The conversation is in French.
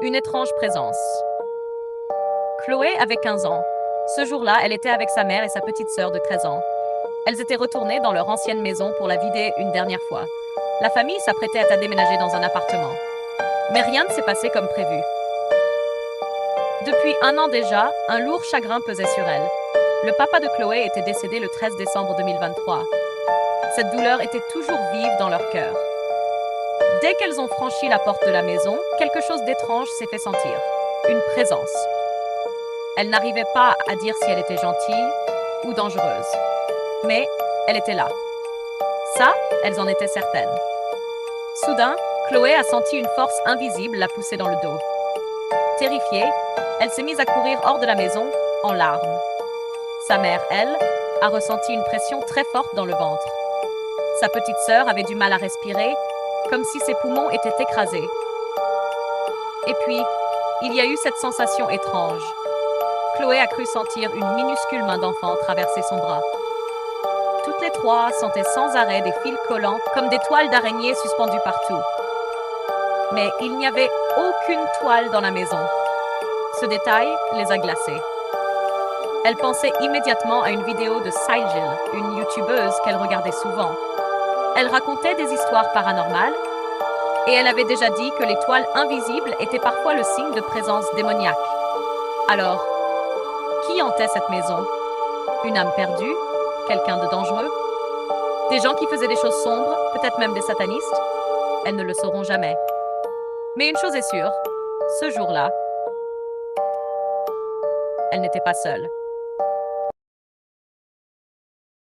Une étrange présence. Chloé avait 15 ans. Ce jour-là, elle était avec sa mère et sa petite sœur de 13 ans. Elles étaient retournées dans leur ancienne maison pour la vider une dernière fois. La famille s'apprêtait à déménager dans un appartement. Mais rien ne s'est passé comme prévu. Depuis un an déjà, un lourd chagrin pesait sur elle. Le papa de Chloé était décédé le 13 décembre 2023. Cette douleur était toujours vive dans leur cœur. Dès qu'elles ont franchi la porte de la maison, quelque chose d'étrange s'est fait sentir. Une présence. Elles n'arrivaient pas à dire si elle était gentille ou dangereuse. Mais elle était là. Ça, elles en étaient certaines. Soudain, Chloé a senti une force invisible la pousser dans le dos. Terrifiée, elle s'est mise à courir hors de la maison, en larmes. Sa mère, elle, a ressenti une pression très forte dans le ventre. Sa petite sœur avait du mal à respirer, comme si ses poumons étaient écrasés. Et puis, il y a eu cette sensation étrange. Chloé a cru sentir une minuscule main d'enfant traverser son bras. Toutes les trois sentaient sans arrêt des fils collants comme des toiles d'araignée suspendues partout. Mais il n'y avait aucune toile dans la maison. Ce détail les a glacées. Elle pensait immédiatement à une vidéo de Saijil, une youtubeuse qu'elle regardait souvent. Elle racontait des histoires paranormales et elle avait déjà dit que les toiles invisibles étaient parfois le signe de présence démoniaque. Alors, qui hantait cette maison? Une âme perdue? Quelqu'un de dangereux? Des gens qui faisaient des choses sombres, peut-être même des satanistes? Elles ne le sauront jamais. Mais une chose est sûre, ce jour-là, elle n'était pas seule.